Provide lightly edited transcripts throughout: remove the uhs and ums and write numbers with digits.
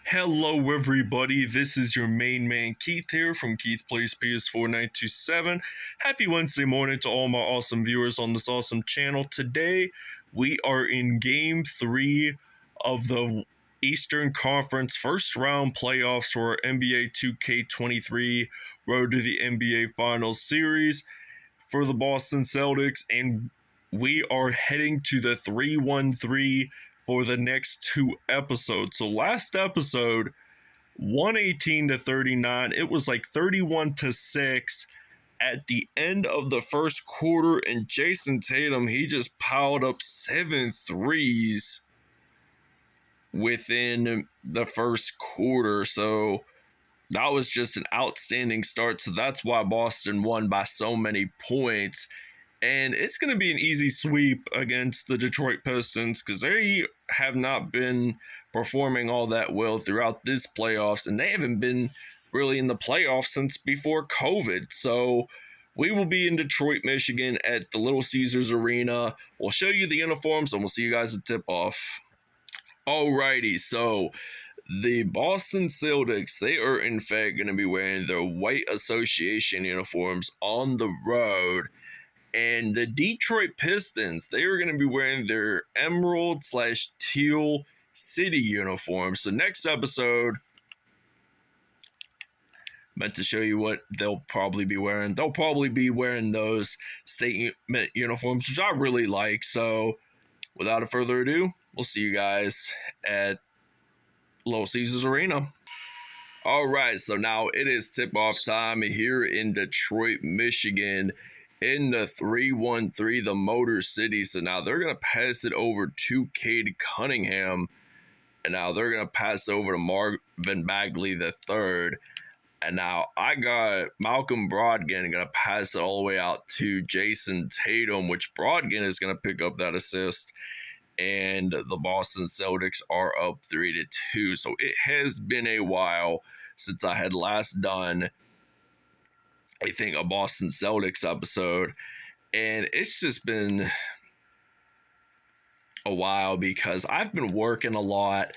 Hello everybody, this is your main man Keith here from Keith Plays PS4 927. Happy Wednesday morning to all my awesome viewers on this awesome channel. Today we are in Game 3 of the Eastern Conference first round playoffs for NBA 2K23 Road to the NBA Finals series for the Boston Celtics, and we are heading to the 3-1-3 for the next two episodes. So last episode, 118-39, it was like 31-6 at the end of the first quarter, and Jayson Tatum, he just piled up 7 threes within the first quarter. So that was just an outstanding start. So that's why Boston won by so many points. And it's going to be an easy sweep against the Detroit Pistons because they have not been performing all that well throughout this playoffs, and they haven't been really in the playoffs since before COVID. So we will be in Detroit, Michigan at the Little Caesars Arena. We'll show you the uniforms, and we'll see you guys at tip-off. Alrighty, so the Boston Celtics, they are in fact going to be wearing their white association uniforms on the road. And the Detroit Pistons, they are going to be wearing their emerald/teal city uniforms. So next episode, meant to show you what they'll probably be wearing. They'll probably be wearing those statement uniforms, which I really like. So without further ado, we'll see you guys at Little Caesars Arena. All right, so now it is tip-off time here in Detroit, Michigan, in the 3-1-3, the Motor City. So now they're going to pass it over to Cade Cunningham. And now they're going to pass over to Marvin Bagley III. And now I got Malcolm Brogdon going to pass it all the way out to Jayson Tatum, which Brogdon is going to pick up that assist. And the Boston Celtics are up 3-2. So it has been a while since I had last done, I think, a Boston Celtics episode, and it's just been a while because I've been working a lot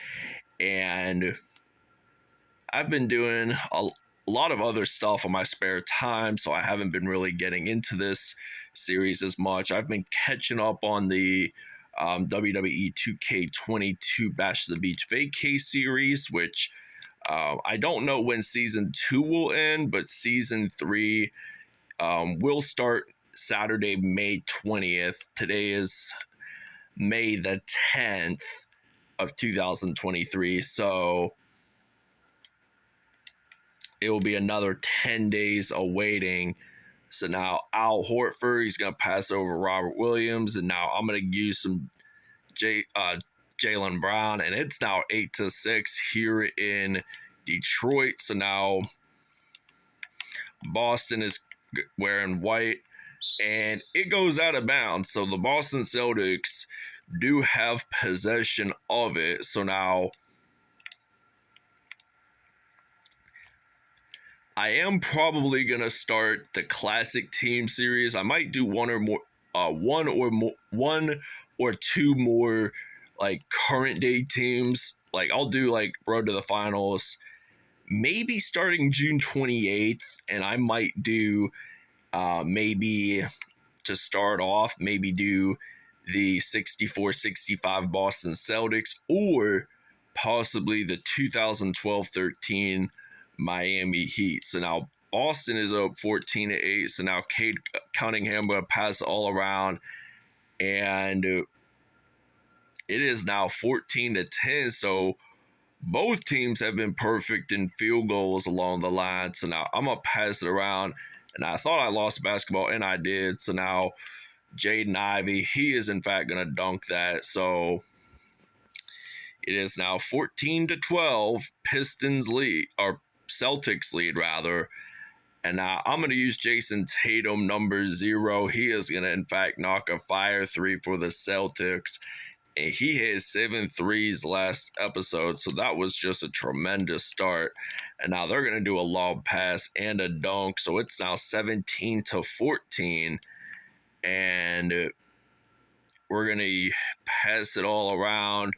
and I've been doing a lot of other stuff on my spare time, so I haven't been really getting into this series as much. I've been catching up on the WWE 2K22 Bash the Beach Vacay series, which I don't know when season 2 will end, but season 3 will start Saturday, May 20th. Today is May the 10th of 2023. So it will be another 10 days awaiting. So now Al Horford, he's going to pass over Robert Williams. And now I'm going to use some Jaylen Brown, and it's now 8-6 here in Detroit. So now Boston is wearing white, and it goes out of bounds. So the Boston Celtics do have possession of it. So now I am probably gonna start the classic team series. I might do one or two more like current day teams. Like I'll do like Road to the Finals, maybe starting June 28th, and I might do maybe to start off, maybe do the 64-65 Boston Celtics, or possibly the 2012-13 Miami Heat. So now Boston is up 14-8. So now Cade Cunningham going to pass all around, and it is now 14-10. So both teams have been perfect in field goals along the line. So now I'm going to pass it around. And I thought I lost basketball, and I did. So now Jaden Ivey, he is in fact going to dunk that. So it is now 14-12, Pistons lead, or Celtics lead rather. And now I'm going to use Jayson Tatum, number 0. He is going to in fact knock a fire 3 for the Celtics. And he had 7 threes last episode, so that was just a tremendous start. And now they're going to do a lob pass and a dunk, so it's now 17-14. And we're going to pass it all around.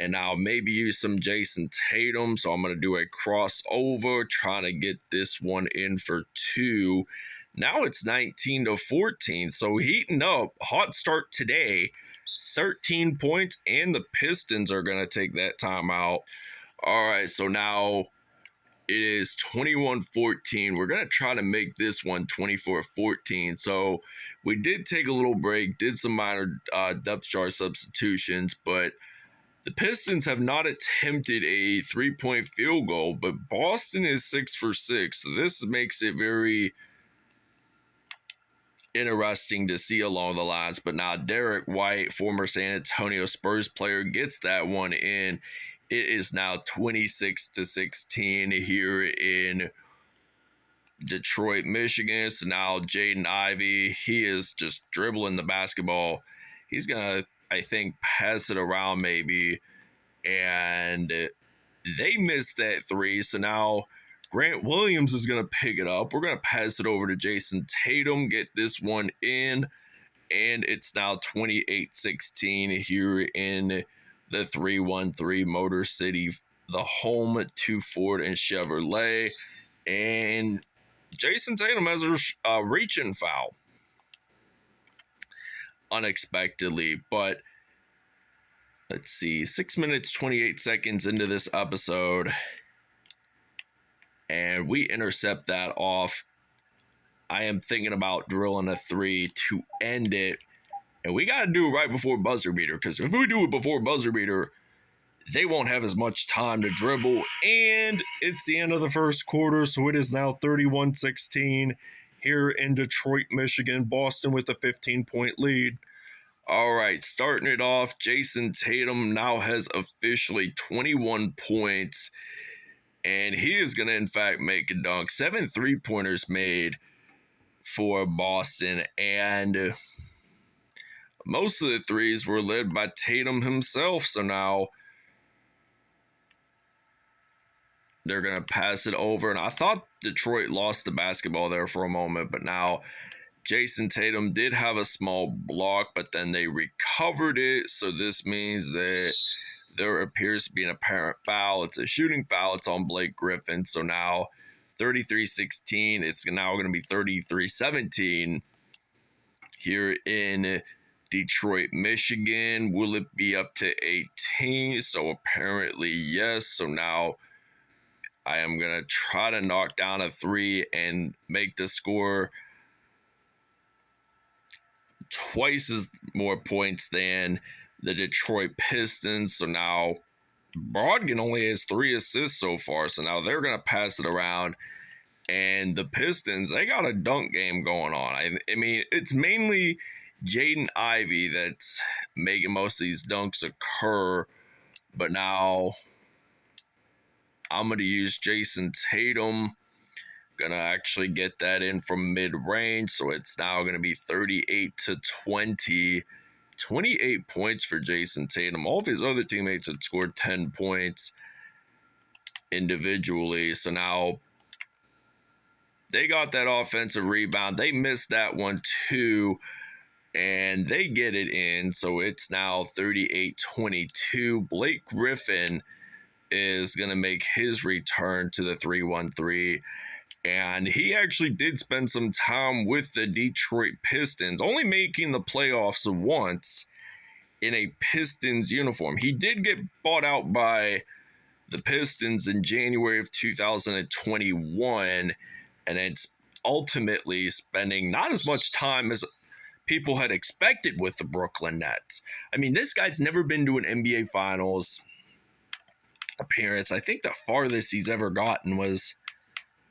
and now maybe use some Jayson Tatum. So I'm going to do a crossover, trying to get this one in for 2. Now it's 19-14, so heating up. Hot start today, 13 points, and the Pistons are going to take that timeout. All right, so now it is 21-14. We're going to try to make this one 24-14. So we did take a little break, did some minor depth chart substitutions, but the Pistons have not attempted a 3-point field goal, but Boston is 6 for 6. So this makes it very interesting to see along the lines. But now Derek White, former San Antonio Spurs player, gets that one in. It is now 26-16 here in Detroit, Michigan. So now Jaden Ivey, he is just dribbling the basketball. He's going to, I think, pass it around maybe. And they missed that 3. So now Grant Williams is going to pick it up. We're going to pass it over to Jayson Tatum, get this one in. And it's now 28-16 here in the 313 Motor City, the home to Ford and Chevrolet. And Jayson Tatum has a reach-in foul unexpectedly. But let's see, 6 minutes, 28 seconds into this episode, and we intercept that off. I am thinking about drilling a 3 to end it. And we got to do it right before buzzer beater, because if we do it before buzzer beater, they won't have as much time to dribble. And it's the end of the first quarter, so it is now 31-16 here in Detroit, Michigan. Boston with a 15-point lead. All right, starting it off, Jayson Tatum now has officially 21 points, and he is going to, in fact, make a dunk. 7 3-pointers made for Boston, and most of the threes were led by Tatum himself. So now they're going to pass it over. And I thought Detroit lost the basketball there for a moment, but now Jayson Tatum did have a small block, but then they recovered it. So this means that there appears to be an apparent foul. It's a shooting foul. It's on Blake Griffin. So now 33-16. It's now going to be 33-17 here in Detroit, Michigan. Will it be up to 18? So apparently yes. So now I am going to try to knock down a 3 and make the score twice as more points than the Detroit Pistons. So now Brogdon only has 3 assists so far. So now they're going to pass it around. And the Pistons, they got a dunk game going on. I mean, it's mainly Jaden Ivey that's making most of these dunks occur. But now I'm going to use Jayson Tatum. Going to actually get that in from mid-range. So it's now going to be 38-20. 28 points for Jayson Tatum. All of his other teammates had scored 10 points individually. So now they got that offensive rebound. They missed that one too, and they get it in. So it's now 38-22. Blake Griffin is going to make his return to the 3-1-3. And he actually did spend some time with the Detroit Pistons, only making the playoffs once in a Pistons uniform. He did get bought out by the Pistons in January of 2021, and it's ultimately spending not as much time as people had expected with the Brooklyn Nets. I mean, this guy's never been to an NBA Finals appearance. I think the farthest he's ever gotten was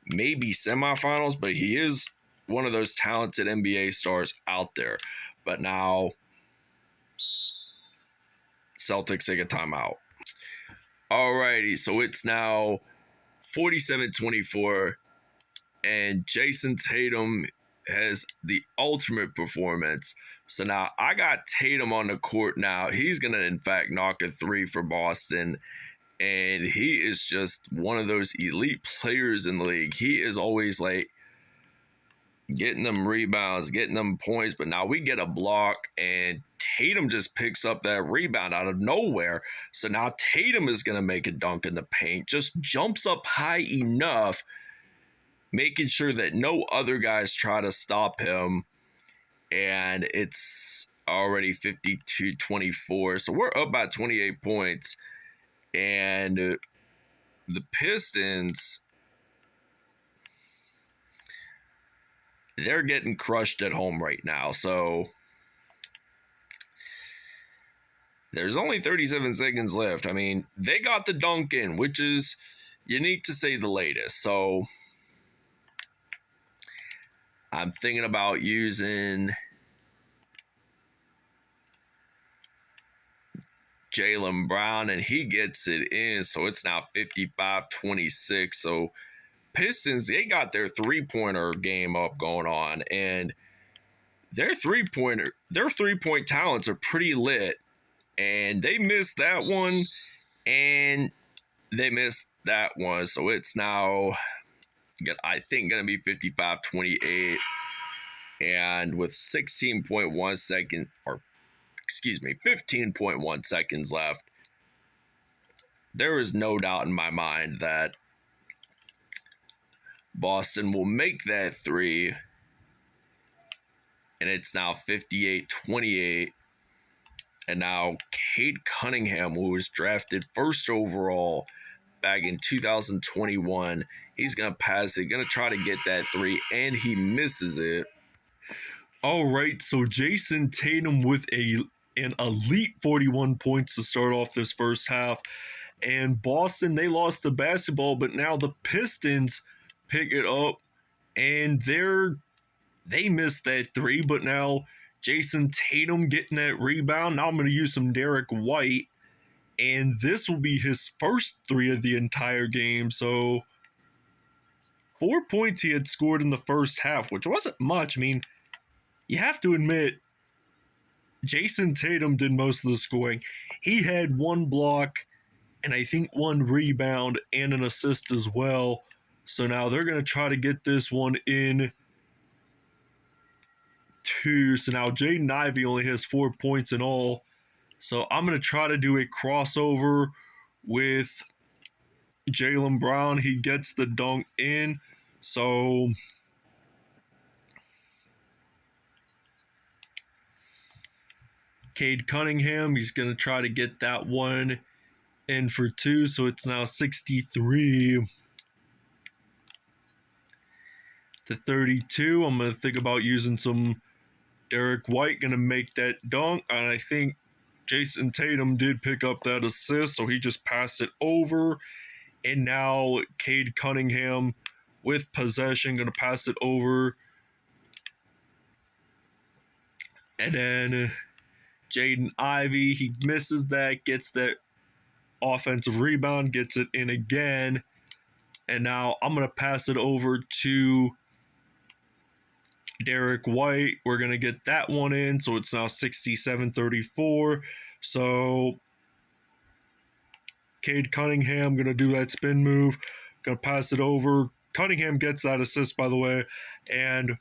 maybe semifinals, but he is one of those talented NBA stars out there. But now Celtics take a timeout. Alrighty, so it's now 47-24, and Jayson Tatum has the ultimate performance. So now I got Tatum on the court now. He's going to, in fact, knock a 3 for Boston. And he is just one of those elite players in the league. He is always like getting them rebounds, getting them points, but now we get a block and Tatum just picks up that rebound out of nowhere. So now Tatum is going to make a dunk in the paint, just jumps up high enough, making sure that no other guys try to stop him. And it's already 52-24. So we're up by 28 points. And the Pistons, they're getting crushed at home right now. So there's only 37 seconds left. I mean, they got the dunk in, which is unique to say the latest. So I'm thinking about using Jaylen Brown, and he gets it in. So it's now 55-26. So Pistons, they got their three-pointer game up going on, and their three-point talents are pretty lit. And they missed that one, and they missed that one. So it's now, I think, going to be 55-28. And with 15.1 seconds left, there is no doubt in my mind that Boston will make that three. And it's now 58-28. And now Cade Cunningham, who was drafted first overall back in 2021, he's going to pass it, going to try to get that three, and he misses it. All right, so Jayson Tatum with an elite 41 points to start off this first half. And Boston, they lost the basketball, but now the Pistons pick it up, and they missed that three, but now Jayson Tatum getting that rebound. Now I'm going to use some Derek White, and this will be his first three of the entire game. So 4 points he had scored in the first half, which wasn't much. I mean, you have to admit, Jayson Tatum did most of the scoring. He had one block and I think one rebound and an assist as well. So now they're going to try to get this one in. So now Jaden Ivey only has 4 points in all. So I'm going to try to do a crossover with Jaylen Brown. He gets the dunk in. So Cade Cunningham, he's going to try to get that one in for two. So it's now 63-32. I'm going to think about using some Derek White, going to make that dunk, and I think Jayson Tatum did pick up that assist, so he just passed it over, and now Cade Cunningham with possession, going to pass it over, and then Jaden Ivey, he misses that, gets that offensive rebound, gets it in again, and now I'm going to pass it over to Derek White. We're going to get that one in, so it's now 67-34. So Cade Cunningham going to do that spin move, going to pass it over. Cunningham gets that assist, by the way, and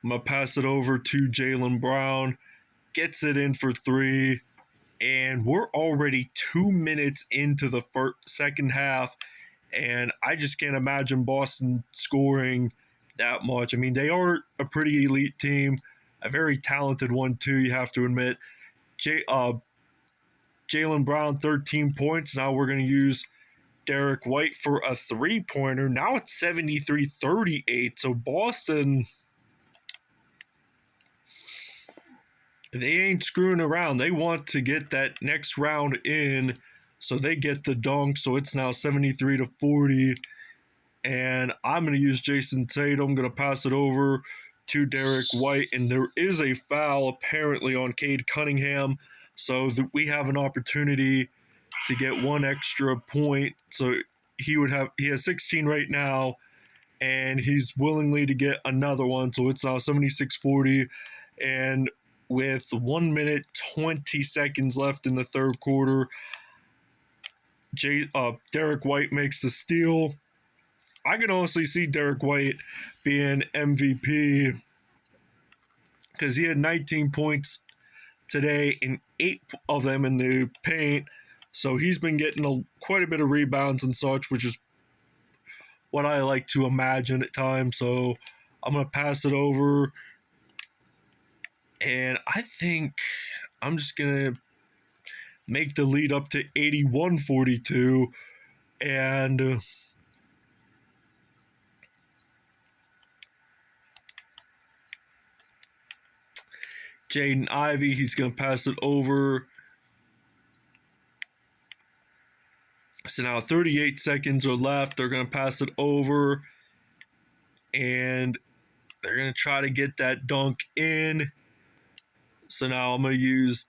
I'm going to pass it over to Jaylen Brown, gets it in for three, and we're already 2 minutes into the second half, and I just can't imagine Boston scoring that much. I mean, they are a pretty elite team, a very talented one too, you have to admit. Jaylen Brown, 13 points. Now we're going to use Derek White for a three-pointer. Now it's 73-38. So Boston, they ain't screwing around. They want to get that next round in, so they get the dunk. So it's now 73-40. And I'm going to use Jayson Tatum. I'm going to pass it over to Derek White. And there is a foul apparently on Cade Cunningham. So we have an opportunity to get one extra point. So he has 16 right now. And he's willingly to get another one. So it's now 76-40. And with 1 minute, 20 seconds left in the third quarter, Derek White makes the steal. I can honestly see Derek White being MVP because he had 19 points today and 8 of them in the paint. So he's been getting quite a bit of rebounds and such, which is what I like to imagine at times. So I'm going to pass it over. And I think I'm just going to make the lead up to 81-42. And Jaden Ivey, he's going to pass it over. So now 38 seconds are left. They're going to pass it over. And they're going to try to get that dunk in. So now I'm going to use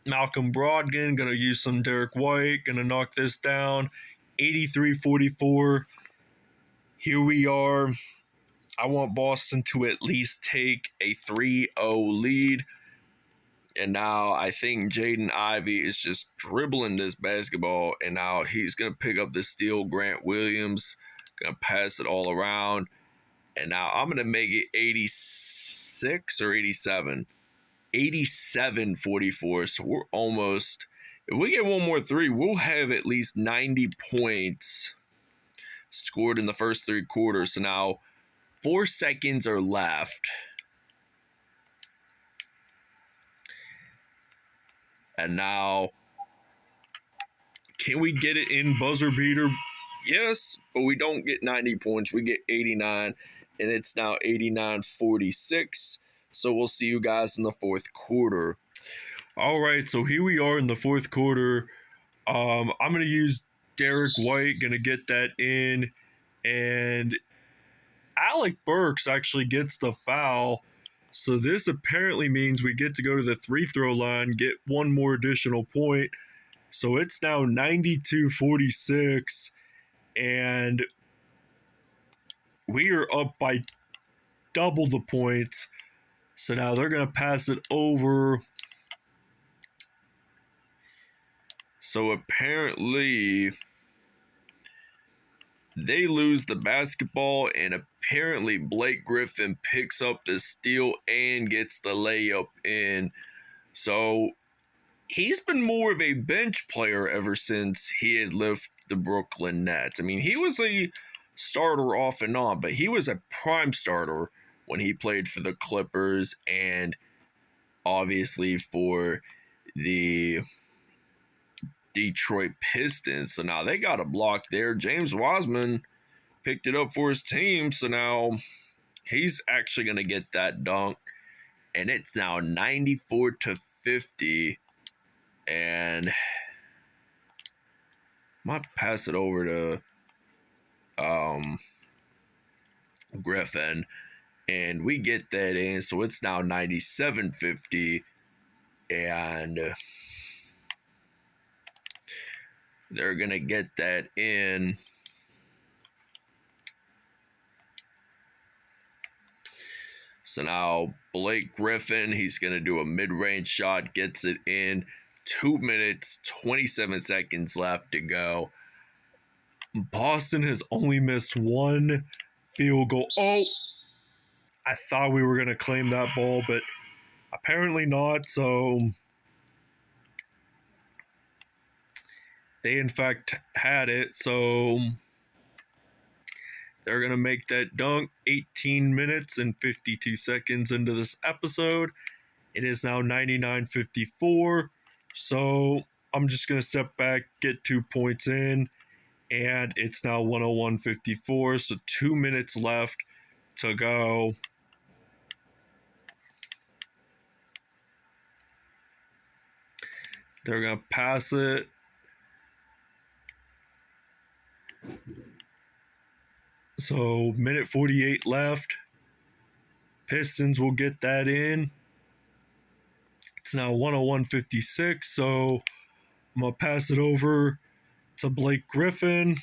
Malcolm Brogdon, going to use some Derek White, going to knock this down. 83-44. Here we are. I want Boston to at least take a 3-0 lead. And now I think Jaden Ivey is just dribbling this basketball. And now he's going to pick up the steal. Grant Williams going to pass it all around. And now I'm going to make it 86 or 87. 87-44. So we're almost, if we get one more three, we'll have at least 90 points scored in the first 3 quarters. So now 4 seconds are left. And now, can we get it in buzzer beater? Yes, but we don't get 90 points. We get 89, and it's now 89-46. So we'll see you guys in the fourth quarter. All right, so here we are in the fourth quarter. I'm going to use Derek White, going to get that in, and Alec Burks actually gets the foul. So this apparently means we get to go to the free throw line, get one more additional point. So it's now 92-46, and we are up by double the points. So now they're going to pass it over. So apparently they lose the basketball, and apparently Blake Griffin picks up the steal and gets the layup in. So he's been more of a bench player ever since he had left the Brooklyn Nets. I mean, he was a starter off and on, but he was a prime starter when he played for the Clippers and obviously for the Detroit Pistons. So now they got a block there. James Wiseman picked it up for his team. So now he's actually going to get that dunk. And it's now 94-50. And I might pass it over to Griffin. And we get that in. So it's now 97-50. And they're going to get that in. So now Blake Griffin, he's going to do a mid-range shot, gets it in. 2 minutes, 27 seconds left to go. Boston has only missed one field goal. Oh, I thought we were going to claim that ball, but apparently not. So they, in fact, had it. So they're going to make that dunk 18 minutes and 52 seconds into this episode. It is now 99-54. So I'm just going to step back, get 2 points in, and it's now 101-54. So 2 minutes left to go. They're going to pass it. So minute 48 left. Pistons will get that in. It's now 101-56. So I'm going to pass it over to Blake Griffin.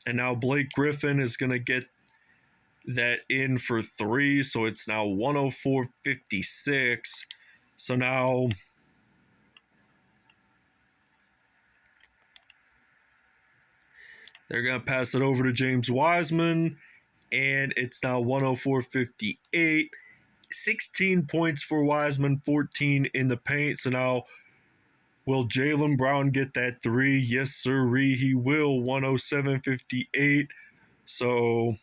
And now Blake Griffin is going to get that in for 3. So it's now 104-56. So now They're going to pass it over to James Wiseman, and it's now 104-58. 16 points for Wiseman, 14 in the paint. So now, will Jaylen Brown get that three? Yes, sirree, he will. 107-58. So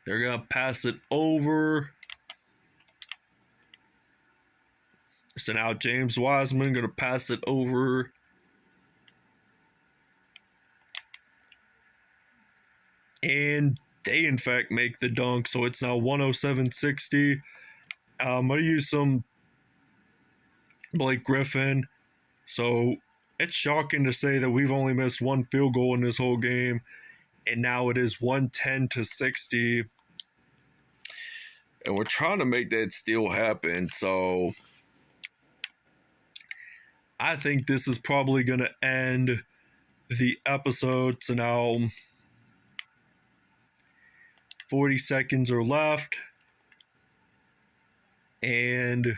they're going to pass it over. So now James Wiseman going to pass it over. And they, in fact, make the dunk. So it's now 107-60. I'm going to use some Blake Griffin. So it's shocking to say that we've only missed one field goal in this whole game. And now it is 110-60. And we're trying to make that still happen. So I think this is probably going to end the episode. So now 40 seconds are left. And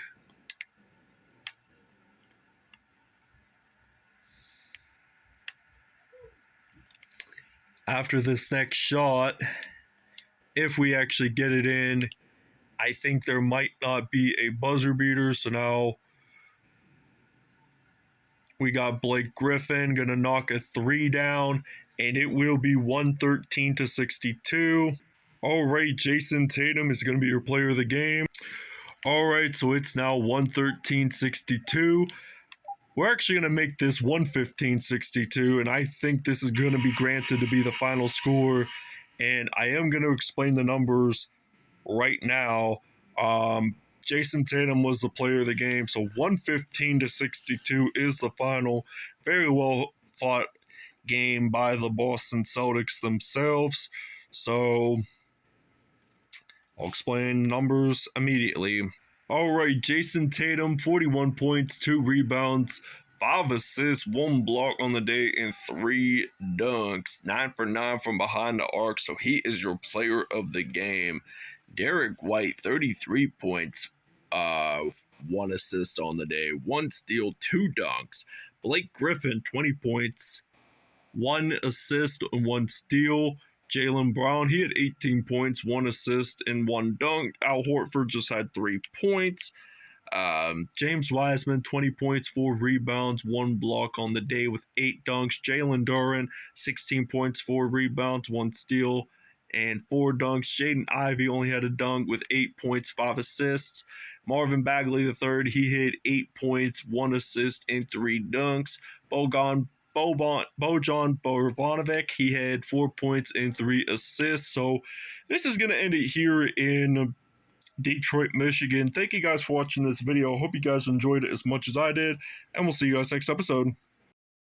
after this next shot, if we actually get it in, I think there might not be a buzzer beater. So now we got Blake Griffin going to knock a three down, and it will be 113-62. All right, Jayson Tatum is going to be your player of the game. All right, so it's now 113-62. We're actually going to make this 115-62, and I think this is going to be granted to be the final score. And I am going to explain the numbers right now. Jayson Tatum was the player of the game, so 115-62 is the final. Very well fought game by the Boston Celtics themselves. So I'll explain numbers immediately. All right, Jayson Tatum, 41 points, 2 rebounds, 5 assists, 1 block on the day, and 3 dunks. 9 for 9 from behind the arc, so he is your player of the game. Derek White, 33 points, 1 assist on the day, 1 steal, 2 dunks. Blake Griffin, 20 points, 1 assist, and 1 steal. Jaylen Brown, he had 18 points, 1 assist, and 1 dunk. Al Horford just had 3 points. James Wiseman, 20 points, 4 rebounds, 1 block on the day with 8 dunks. Jalen Duren, 16 points, 4 rebounds, 1 steal, and 4 dunks. Jaden Ivey only had a dunk with 8 points, 5 assists. Marvin Bagley III, he hit 8 points, 1 assist, and 3 dunks. Bojan Bogdanovic, he had 4 points and 3 assists. So this is going to end it here in Detroit, Michigan. Thank you guys for watching this video. Hope you guys enjoyed it as much as I did, and we'll see you guys next episode.